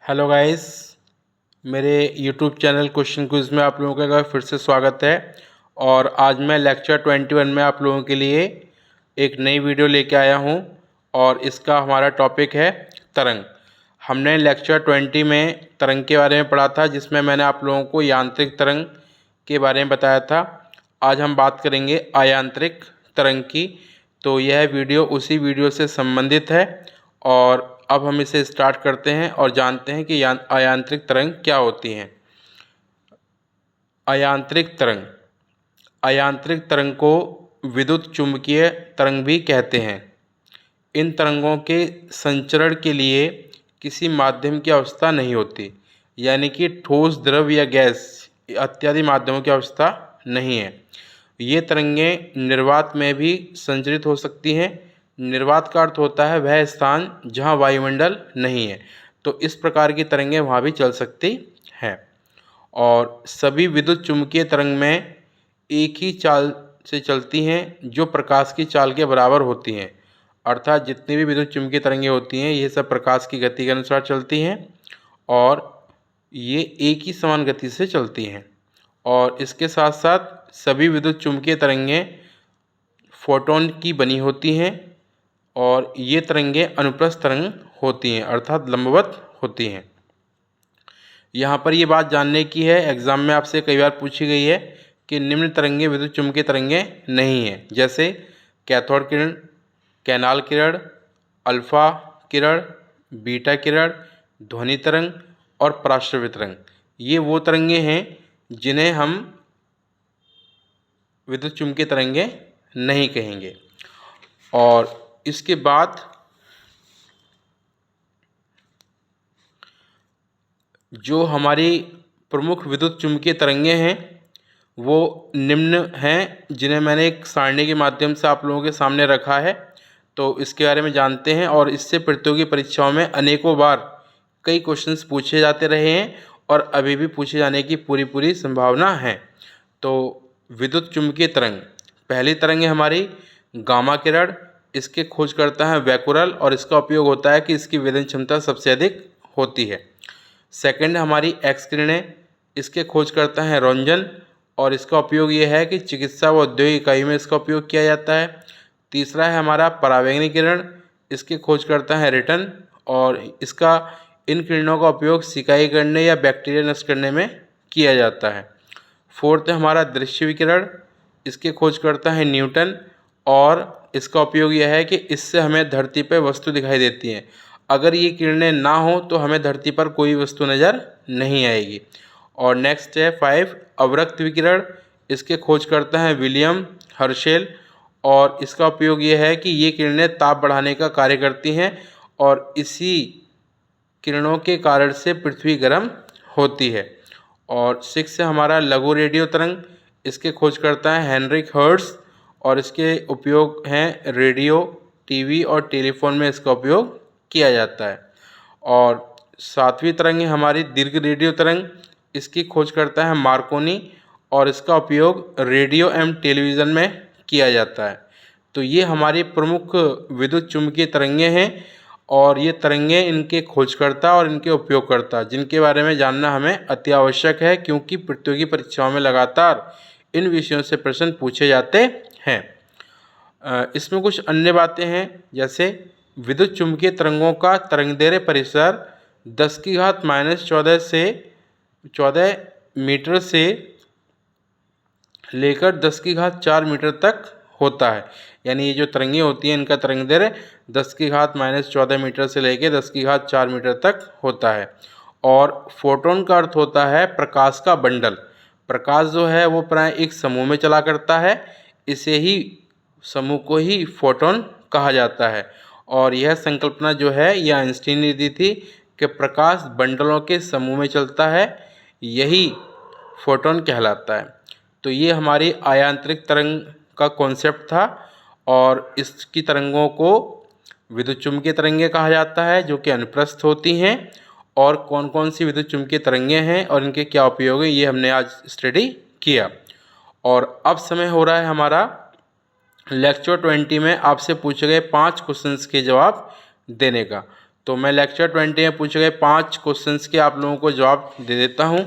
Hello guys, मेरे YouTube channel question quiz में आप लोगों का फिर से स्वागत है। और आज मैं लेक्चर 21 में आप लोगों के लिए एक नई वीडियो लेके आया हूं और इसका हमारा टॉपिक है तरंग। हमने लेक्चर 20 में तरंग के बारे में पढ़ा था, जिसमें मैंने आप लोगों को यांत्रिक तरंग के बारे में बताया था। आज हम बात करेंगे अयांत्रिक तरंग की। तो यह वीडियो उसी वीडियो से संबंधित है और अब हम इसे स्टार्ट करते हैं और जानते हैं कि अयांत्रिक तरंग क्या होती हैं। अयांत्रिक तरंग अयांत्रिक तरंग को विद्युत चुम्बकीय तरंग भी कहते हैं। इन तरंगों के संचरण के लिए किसी माध्यम की आवश्यकता नहीं होती, यानी कि ठोस, द्रव या गैस इत्यादि माध्यमों की आवश्यकता नहीं है। ये तरंगें निर्वात में भी संचरित हो सकती हैं। निर्वात का अर्थ होता है वह स्थान जहाँ वायुमंडल नहीं है, तो इस प्रकार की तरंगें वहाँ भी चल सकती हैं। और सभी विद्युत चुम्बकीय तरंग में एक ही चाल से चलती हैं, जो प्रकाश की चाल के बराबर होती हैं। अर्थात जितनी भी विद्युत चुम्बकीय तरंगें होती हैं, ये सब प्रकाश की गति के अनुसार चलती हैं और ये एक ही समान गति से चलती हैं। और इसके साथ साथ सभी विद्युत चुम्बकीय तरंगें फोटॉन की बनी होती हैं और ये तरंगें अनुप्रस्थ तरंग होती हैं, अर्थात लंबवत होती हैं। यहाँ पर ये बात जानने की है, एग्ज़ाम में आपसे कई बार पूछी गई है कि निम्न तरंगें विद्युत चुम्बकीय तरंगें नहीं हैं, जैसे कैथोड किरण, कैनाल किरण, अल्फ़ा किरण, बीटा किरण, ध्वनि तरंग और पराश्रव्य तरंग। ये वो तरंगें हैं जिन्हें हम विद्युत चुम्बकीय तरंगें नहीं कहेंगे। और इसके बाद जो हमारी प्रमुख विद्युत चुम्बकीय तरंगें हैं वो निम्न हैं, जिन्हें मैंने एक सारणी के माध्यम से आप लोगों के सामने रखा है। तो इसके बारे में जानते हैं, और इससे प्रतियोगी परीक्षाओं में अनेकों बार कई क्वेश्चंस पूछे जाते रहे हैं और अभी भी पूछे जाने की पूरी संभावना है। तो विद्युत चुम्बकीय तरंग, पहली तरंग है हमारी गामा किरण। इसके खोज करता है बैकुरल और इसका उपयोग होता है कि इसकी वेदन क्षमता सबसे अधिक होती है। सेकंड हमारी एक्स किरणें, इसके खोज करता है रोंजन और इसका उपयोग ये है कि चिकित्सा व औद्योगिक इकाई में इसका उपयोग किया जाता है। तीसरा है हमारा परावैंगनी किरण, इसके खोज करता है रिटन और इसका इन किरणों का उपयोग सिकाई करने या बैक्टीरिया नष्ट करने में किया जाता है। फोर्थ है हमारा दृश्य विकिरण, इसके खोज करता है न्यूटन और इसका उपयोग यह है कि इससे हमें धरती पर वस्तु दिखाई देती हैं। अगर ये किरणें ना हो तो हमें धरती पर कोई वस्तु नज़र नहीं आएगी। और नेक्स्ट है 5 अवरक्त विकिरण, इसके खोज करता है विलियम हर्शेल और इसका उपयोग यह है कि ये किरणें ताप बढ़ाने का कार्य करती हैं और इसी किरणों के कारण से पृथ्वी गर्म होती है। और 6 है हमारा लघु रेडियो तरंग, इसके खोज करता है हेनरिक हर्ट्ज और इसके उपयोग हैं रेडियो, टीवी और टेलीफोन में इसका उपयोग किया जाता है। और 7वीं तरंग है हमारी दीर्घ रेडियो तरंग, इसकी खोज करता है मार्कोनी और इसका उपयोग रेडियो एवं टेलीविज़न में किया जाता है। तो ये हमारी प्रमुख विद्युत चुम्बकीय तरंगें हैं और ये तरंगें, इनके खोजकर्ता और इनके उपयोगकर्ता, जिनके बारे में जानना हमें अति आवश्यक है, क्योंकि प्रतियोगी परीक्षाओं में लगातार इन विषयों से प्रश्न पूछे जाते हैं। इसमें कुछ अन्य बातें हैं, जैसे विद्युत चुम्बकीय तरंगों का तरंगदैर्घ्य परिसर 10⁻⁻14 से 14 मीटर से लेकर 10⁻4 मीटर तक होता है। यानी ये जो तरंगें होती हैं, इनका तरंगदैर्घ्य 10⁻14 मीटर से लेकर 10⁻4 मीटर तक होता है। और फोटोन का अर्थ होता है प्रकाश का बंडल। प्रकाश जो है वो प्राय एक समूह में चला करता है, इसे ही समूह को ही फोटोन कहा जाता है। और यह संकल्पना जो है यह आइंस्टीन ने दी थी कि प्रकाश बंडलों के समूह में चलता है, यही फोटोन कहलाता है। तो ये हमारी अयांत्रिक तरंग का कॉन्सेप्ट था और इसकी तरंगों को विद्युत चुम्बकीय तरंगें कहा जाता है, जो कि अनुप्रस्थ होती हैं। और कौन कौन सी विद्युत चुम्बकीय तरंगें हैं और इनके क्या उपयोग है, ये हमने आज स्टडी किया। और अब समय हो रहा है हमारा लेक्चर 20 में आपसे पूछे गए 5 क्वेश्चंस के जवाब देने का। तो मैं लेक्चर 20 में पूछे गए 5 क्वेश्चंस के आप लोगों को जवाब दे देता हूँ।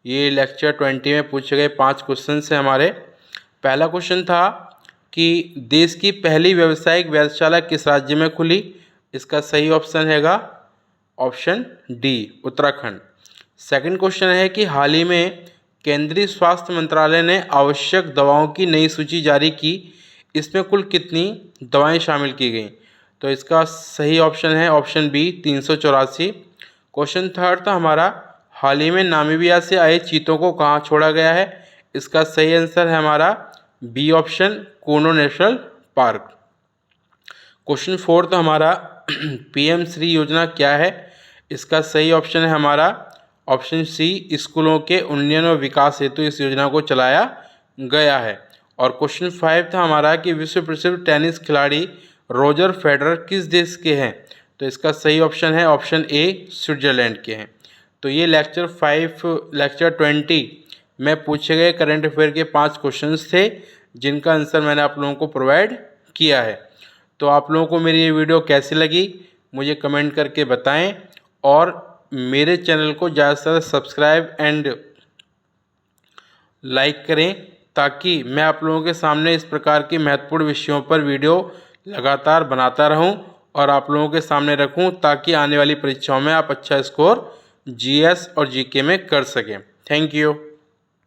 ये लेक्चर 20 में पूछे गए 5 क्वेश्चन हैं हमारे। पहला क्वेश्चन था कि देश की पहली व्यावसायिक वेधशाला किस राज्य में खुली? इसका सही ऑप्शन हैगा option D, Uttarakhand. Second question है कि हाल ही में केंद्रीय स्वास्थ्य मंत्रालय ने आवश्यक दवाओं की नई सूची जारी की, इसमें कुल कितनी दवाएं शामिल की गई? तो इसका सही ऑप्शन है ऑप्शन बी, 384। क्वेश्चन थर्ड था हमारा, हाल ही में नामीबिया से आए चीतों को कहाँ छोड़ा गया है? इसका सही आंसर है हमारा B option, Kuno national park. Question fourth हमारा, पीएम श्री योजना क्या है? इसका सही ऑप्शन है हमारा ऑप्शन सी, स्कूलों के उन्नयन और विकास हेतु इस योजना को चलाया गया है। और क्वेश्चन 5 था हमारा कि विश्व प्रसिद्ध टेनिस खिलाड़ी रोजर फेडरर किस देश के हैं? तो इसका सही ऑप्शन है ऑप्शन ए, स्विट्जरलैंड के हैं। तो ये लेक्चर 20 में पूछे गए करंट अफेयर के 5 क्वेश्चंस थे, जिनका आंसर मैंने आप लोगों को प्रोवाइड किया है। तो आप लोगों को मेरी ये वीडियो कैसी लगी मुझे कमेंट करके बताएं, और मेरे चैनल को ज़्यादा से ज़्यादा सब्सक्राइब एंड लाइक करें, ताकि मैं आप लोगों के सामने इस प्रकार की महत्वपूर्ण विषयों पर वीडियो लगातार बनाता रहूं और आप लोगों के सामने रखूं, ताकि आने वाली परीक्षाओं में आप अच्छा स्कोर जीएस और जीके में कर सकें। Thank you.